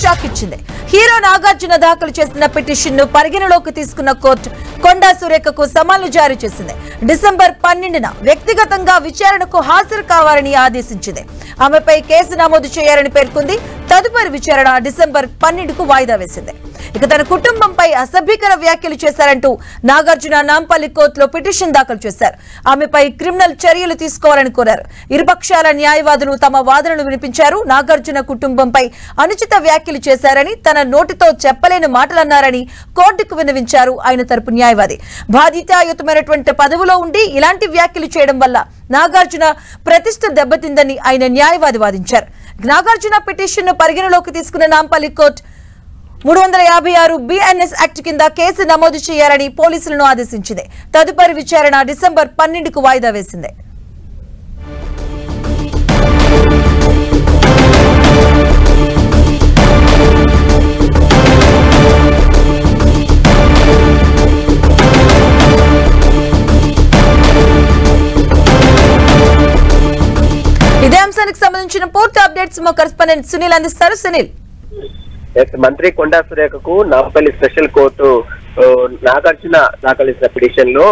Shock ఇచ్చింది. Hero Nagarjuna దాఖలు చేసిన పిటిషన్ ను పరిగణలోకి తీసుకున్న కోర్టు కొండా సురేఖకు సమన్లు జారీ చేసింది. డిసెంబర్ 12న వ్యక్తిగతంగా విచారణకు హాజరు కావాలని ఆదేశించింది. ఆమెపై కేసు నమోదు చేయాలని పేర్కొంది. తదుపరి విచారణ డిసెంబర్ 12కు వాయిదా వేసింది. ఇక తన కుటుంబంపై అసభ్యకర వ్యాఖ్యలు చేశారంటూ నాగార్జున నాంపల్లి కోర్టులో పిటిషన్ దాఖలు చేశారు. ఆమెపై క్రిమినల్ చర్యలు తీసుకోవాలని కోరారు. ఇరుపక్షాల న్యాయవాదులు తమ వాదనలు వినిపించారు. నాగార్జున కుటుంబంపై అనుచిత వ్యాఖ్యలు చేశారని, తన నోటితో చెప్పలేని మాటలన్నారని కోర్టుకు విన్నవించారు ఆయన తరపు న్యాయవాది. బాధ్యతాయుతమైనటువంటి పదవిలో ఉండి ఇలాంటి వ్యాఖ్యలు చేయడం వల్ల నాగార్జున ప్రతిష్ఠ దెబ్బతిందని ఆయన న్యాయవాది వాదించారు. నాగార్జున పిటిషన్ ను పరిగణలోకి తీసుకున్న నాంపల్లి కోర్టు 356 BNS యాక్ట్ కింద కేసు నమోదు చేయాలని పోలీసులను ఆదేశించింది. తదుపరి విచారణ డిసెంబర్ 12కు వాయిదా వేసింది. ఇదే అంశానికి సంబంధించిన పూర్తి అప్డేట్స్ మా కరెస్పాండెంట్ సునీల్ అందిస్తారు. సునీల్, మంత్రి కొండా సురేఖకు నాంపల్లి స్పెషల్ కోర్టు నాగార్జున దాఖలు చేసిన పిటిషన్ లో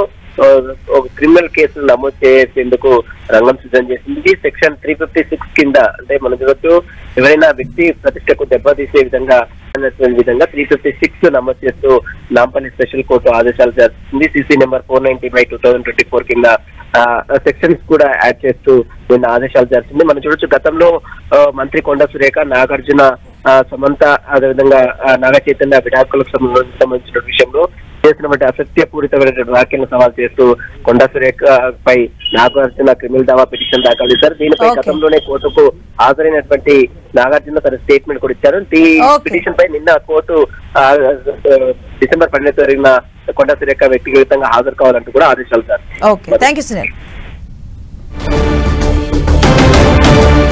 ఒక క్రిమినల్ కేసులు నమోదు చేసేందుకు రంగం సిద్ధం చేసింది. సెక్షన్ 356 కింద, అంటే మనం చూడొచ్చు, ఎవరైనా వ్యక్తి ప్రతిష్టకు దెబ్బతీసే విధంగా 356 నమోదు చేస్తూ నాంపల్లి స్పెషల్ కోర్టు ఆదేశాలు చేస్తుంది. సిసి నెంబర్ 490/2024 కింద సెక్షన్స్ కూడా యాడ్ చేస్తూ నిన్న ఆదేశాలు చేస్తుంది. మనం చూడొచ్చు, గతంలో మంత్రి కొండా సురేఖ, నాగార్జున, సమంత, అదేవిధంగా నాగ చైతన్య విడాకులకు సంబంధించిన విషయంలో చేసినటువంటి అసత్యపూరితమైన వ్యాఖ్యలను సవాల్ చేస్తూ కొండా సురేఖ పై నాగార్జున క్రిమినల్ దావా పిటిషన్ దాఖలు చేశారు. దీనిపై గతంలోనే కోర్టుకు హాజరైనటువంటి నాగార్జున తన స్టేట్మెంట్ కూడా ఇచ్చారు. ఈ పిటిషన్ పై నిన్న కోర్టు డిసెంబర్ 12న జరిగిన కొండా సురేఖ వ్యక్తిగతంగా హాజరు కావాలంటూ కూడా ఆదేశాలు ఇచ్చారు.